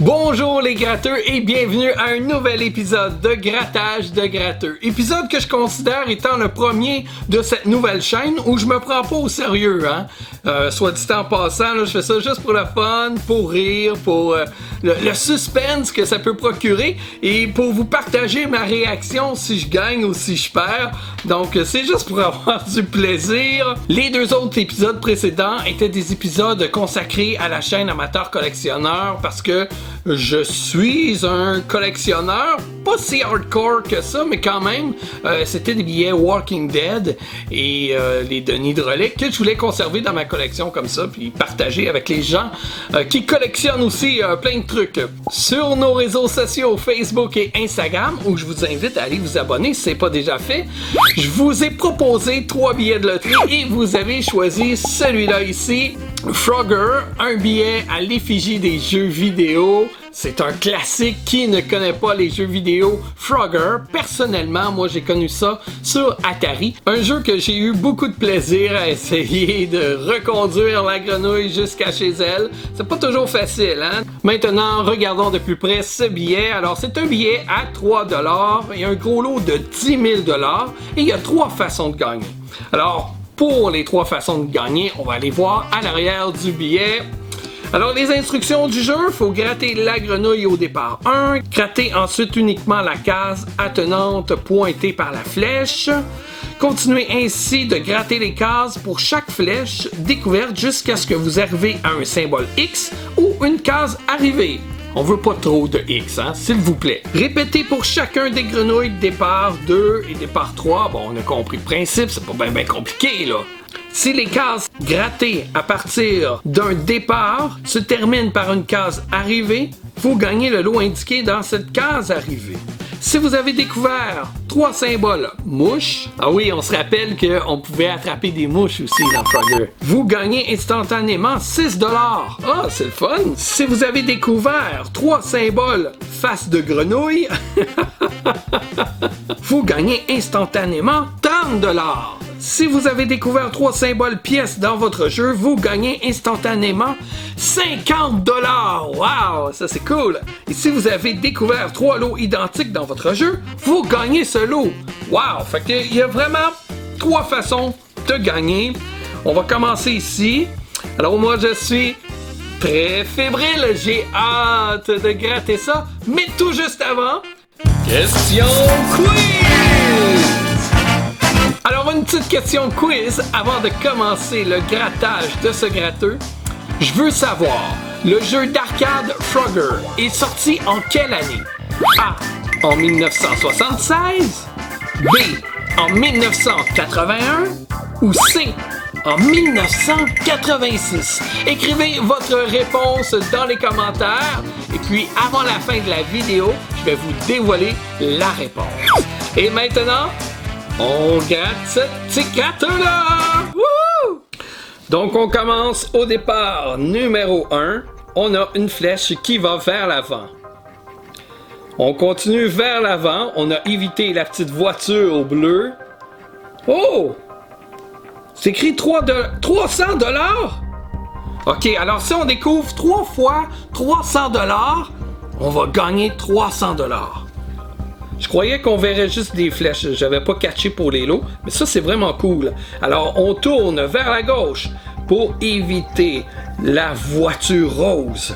Bonjour les gratteux et bienvenue à un nouvel épisode de Grattage de gratteux. Épisode que je considère étant le premier de cette nouvelle chaîne où je me prends pas au sérieux, hein. Soit dit en passant, là, je fais ça juste pour le fun, pour rire, pour le suspense que ça peut procurer et pour vous partager ma réaction si je gagne ou si je perds. Donc c'est juste pour avoir du plaisir. Les deux autres épisodes précédents étaient des épisodes consacrés à la chaîne Amateur Collectionneur parce que je suis un collectionneur, pas si hardcore que ça, mais quand même, c'était des billets Walking Dead et les deniers de reliques que je voulais conserver dans ma collection comme ça, puis partager avec les gens qui collectionnent aussi plein de trucs. Sur nos réseaux sociaux, Facebook et Instagram, où je vous invite à aller vous abonner si ce n'est pas déjà fait, je vous ai proposé 3 billets de loterie et vous avez choisi celui-là ici, Frogger, un billet à l'effigie des jeux vidéo. C'est un classique. Qui ne connaît pas les jeux vidéo Frogger? Personnellement, moi j'ai connu ça sur Atari. Un jeu que j'ai eu beaucoup de plaisir à essayer de reconduire la grenouille jusqu'à chez elle. C'est pas toujours facile, hein? Maintenant, regardons de plus près ce billet. Alors, c'est un billet à 3$ et un gros lot de 10 000$. Et il y a 3 façons de gagner. Alors, pour les 3 façons de gagner, on va aller voir à l'arrière du billet. Alors, les instructions du jeu, il faut gratter la grenouille au départ 1, gratter ensuite uniquement la case attenante pointée par la flèche, continuez ainsi de gratter les cases pour chaque flèche découverte jusqu'à ce que vous arrivez à un symbole X ou une case arrivée. On veut pas trop de X, hein, s'il vous plaît. Répétez pour chacun des grenouilles départ 2 et départ 3. Bon, on a compris le principe, c'est pas bien compliqué, là. Si les cases grattées à partir d'un départ se terminent par une case arrivée, vous gagnez le lot indiqué dans cette case arrivée. Si vous avez découvert 3 symboles mouches, ah oui, on se rappelle qu'on pouvait attraper des mouches aussi dans Frogger, vous gagnez instantanément 6$. Ah, c'est le fun! Si vous avez découvert 3 symboles face de grenouille, vous gagnez instantanément 30$. Si vous avez découvert 3 symboles pièces dans votre jeu, vous gagnez instantanément 50$. Wow, ça c'est cool. Et si vous avez découvert 3 lots identiques dans votre jeu, vous gagnez ce lot. Wow, fait qu'il y a vraiment 3 façons de gagner. On va commencer ici. Alors moi je suis très fébrile, j'ai hâte de gratter ça. Mais tout juste avant, question quiz! Alors, une petite question quiz avant de commencer le grattage de ce gratteux. Je veux savoir, le jeu d'arcade Frogger est sorti en quelle année? A. En 1976, B. En 1981 ou C. En 1986. Écrivez votre réponse dans les commentaires et puis avant la fin de la vidéo, je vais vous dévoiler la réponse. Et maintenant, on gratte cette petite gratte-là! Wouhou! Donc, on commence au départ numéro 1. On a une flèche qui va vers l'avant. On continue vers l'avant. On a évité la petite voiture bleue. Oh! C'est écrit 300$? OK, alors si on découvre 3 fois 300$, on va gagner 300$. Je croyais qu'on verrait juste des flèches, j'avais pas catché pour les lots, mais ça c'est vraiment cool. Alors on tourne vers la gauche pour éviter la voiture rose.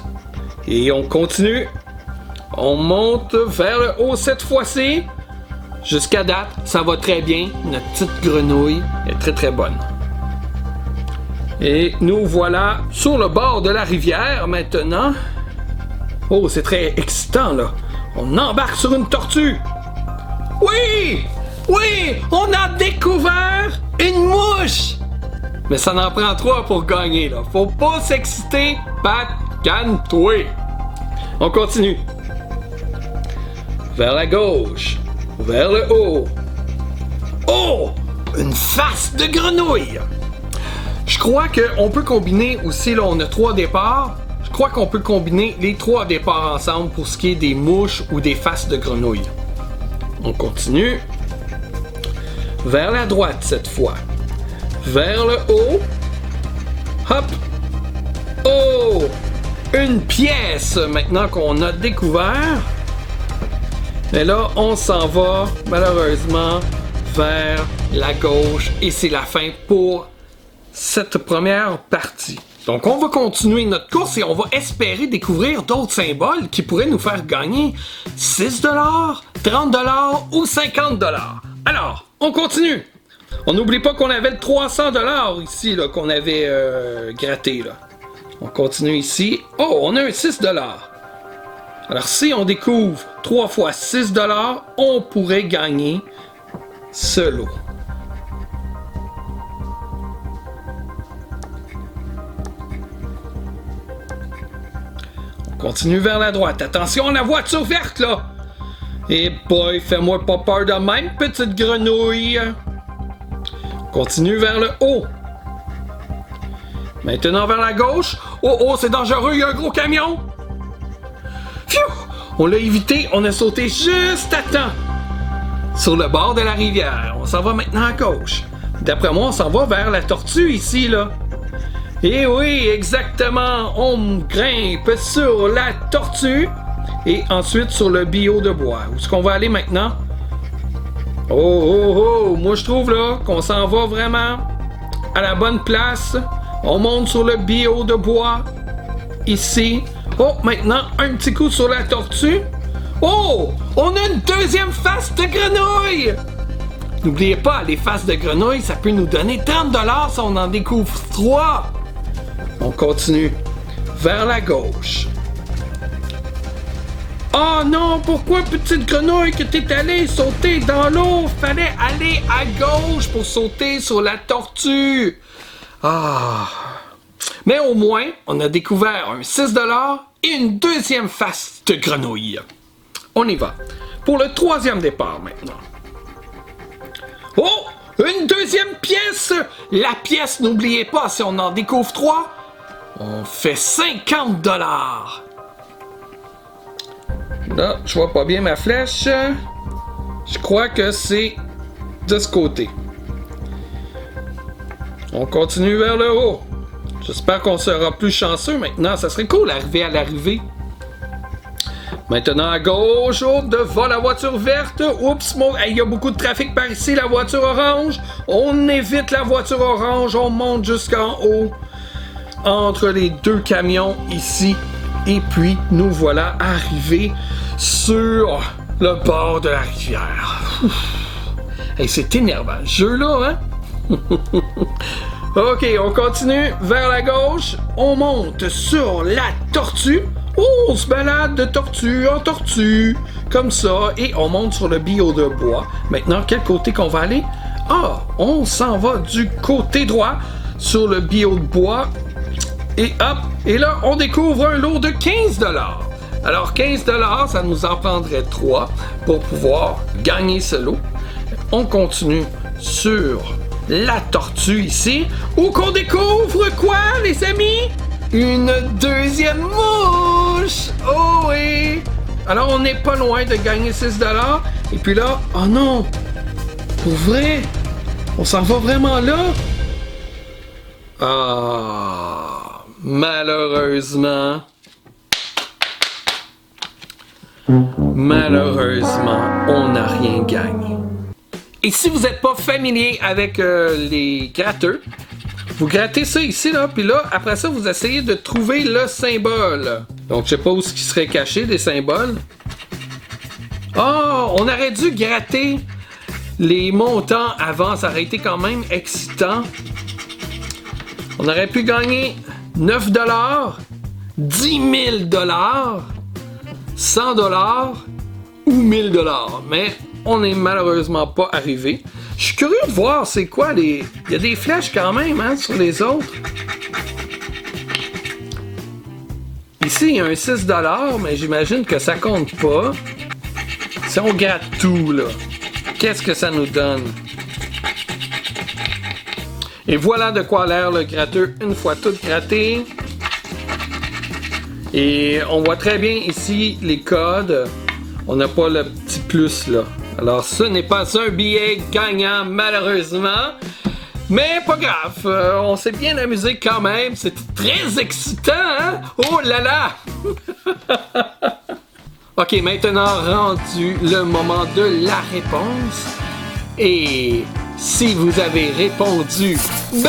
Et on continue, on monte vers le haut cette fois-ci. Jusqu'à date, ça va très bien, notre petite grenouille est très très bonne. Et nous voilà sur le bord de la rivière maintenant. Oh, c'est très excitant là. On embarque sur une tortue. Oui! Oui! On a découvert une mouche! Mais ça en prend 3 pour gagner, là. Faut pas s'exciter, Pat, calme-toi. On continue. Vers la gauche. Vers le haut. Oh! Une face de grenouille! Je crois qu'on peut combiner aussi, là, on a 3 départs. Je crois qu'on peut combiner les 3 départs ensemble pour ce qui est des mouches ou des faces de grenouilles. On continue. Vers la droite cette fois. Vers le haut. Hop. Oh! une pièce maintenant qu'on a découvert. Mais là, on s'en va malheureusement vers la gauche et c'est la fin pour cette première partie. Donc on va continuer notre course et on va espérer découvrir d'autres symboles qui pourraient nous faire gagner 6$, 30$ ou 50$. Alors, on continue. On n'oublie pas qu'on avait le 300$ ici là, qu'on avait gratté. Là. On continue ici. Oh, on a un 6$. Alors si on découvre 3 fois 6$, on pourrait gagner ce lot. On continue vers la droite. Attention, la voiture verte là! Et boy, fais-moi pas peur de même, petite grenouille! On continue vers le haut. Maintenant vers la gauche. Oh oh, c'est dangereux, il y a un gros camion! Pfiou! On l'a évité, on a sauté juste à temps. Sur le bord de la rivière. On s'en va maintenant à gauche. D'après moi, on s'en va vers la tortue ici, là. Et oui, exactement. On grimpe sur la tortue. Et ensuite sur le bio de bois. Où est-ce qu'on va aller maintenant? Oh, oh, oh! Moi, je trouve, là, qu'on s'en va vraiment à la bonne place. On monte sur le bio de bois. Ici. Oh, maintenant, un petit coup sur la tortue. Oh! On a une deuxième face de grenouille! N'oubliez pas, les faces de grenouille, ça peut nous donner 30$ si on en découvre 3. On continue vers la gauche. Oh non, pourquoi, petite grenouille, que t'es allée sauter dans l'eau? Fallait aller à gauche pour sauter sur la tortue. Ah... Mais au moins, on a découvert un 6$ et une deuxième face de grenouille. On y va. Pour le troisième départ maintenant. Oh! Une deuxième pièce! La pièce, n'oubliez pas, si on en découvre 3, on fait 50$. Là, je vois pas bien ma flèche. Je crois que c'est de ce côté. On continue vers le haut. J'espère qu'on sera plus chanceux maintenant. Ça serait cool d'arriver à l'arrivée. Maintenant à gauche, oh, devant la voiture verte. Oups, il y a beaucoup de trafic par ici. La voiture orange. On évite la voiture orange. On monte jusqu'en haut. Entre les deux camions ici. Et puis, nous voilà arrivés sur le bord de la rivière. Hey, c'est énervant, ce jeu-là, hein? Ok, on continue vers la gauche. On monte sur la tortue. Oh, on se balade de tortue en tortue. Comme ça. Et on monte sur le bio de bois. Maintenant, quel côté qu'on va aller? Ah, on s'en va du côté droit sur le bio de bois. Et hop, et là, on découvre un lot de 15$. Alors, 15$, ça nous en prendrait 3 pour pouvoir gagner ce lot. On continue sur la tortue ici, où qu'on découvre quoi, les amis? Une deuxième mouche! Oh oui! Alors, on n'est pas loin de gagner 6$. Et puis là, oh non! Pour vrai? On s'en va vraiment là? Ah... Malheureusement, on n'a rien gagné. Et si vous n'êtes pas familier avec les gratteurs, vous grattez ça ici, là, puis là, après ça, vous essayez de trouver le symbole. Donc, je sais pas où ce qui serait caché, des symboles. Oh, on aurait dû gratter les montants avant, ça aurait été quand même excitant. On aurait pu gagner 9$, 10 000$, 100$ ou 1000$. Mais on n'est malheureusement pas arrivé. Je suis curieux de voir c'est quoi les... Il y a des flèches quand même, hein, sur les autres. Ici, il y a un 6$, mais j'imagine que ça compte pas. Si on gratte tout, là, qu'est-ce que ça nous donne? Et voilà de quoi a l'air le gratteur une fois tout gratté. Et on voit très bien ici les codes. On n'a pas le petit plus là. Alors ce n'est pas un billet gagnant malheureusement. Mais pas grave, on s'est bien amusé quand même. C'était très excitant, hein? Oh là là! Ok, maintenant rendu le moment de la réponse. Et si vous avez répondu B,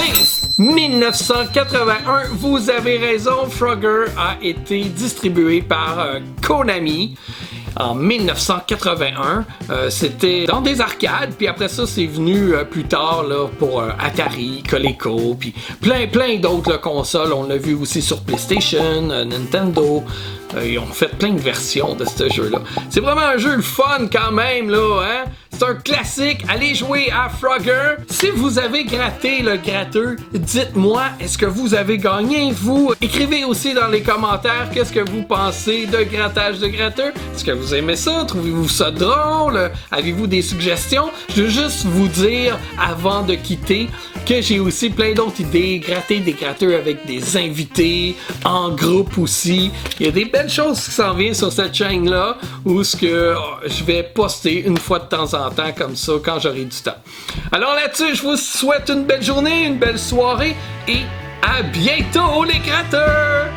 1981, vous avez raison, Frogger a été distribué par Konami. En 1981, c'était dans des arcades, puis après ça, c'est venu plus tard là, pour Atari, Coleco, puis plein d'autres consoles. On l'a vu aussi sur PlayStation, Nintendo. Ils ont fait plein de versions de ce jeu-là. C'est vraiment un jeu le fun quand même, là, hein? C'est un classique. Allez jouer à Frogger. Si vous avez gratté le gratteux, dites-moi, est-ce que vous avez gagné, vous? Écrivez aussi dans les commentaires qu'est-ce que vous pensez de grattage de gratteux. Est-ce que vous aimez ça? Trouvez-vous ça drôle? Avez-vous des suggestions? Je veux juste vous dire, avant de quitter, que j'ai aussi plein d'autres idées. Gratter des gratteux avec des invités, en groupe aussi. Il y a des belles choses qui s'en viennent sur cette chaîne-là, où ce que je vais poster une fois de temps en temps comme ça, quand j'aurai du temps. Alors là-dessus, je vous souhaite une belle journée, une belle soirée, et à bientôt les gratteurs!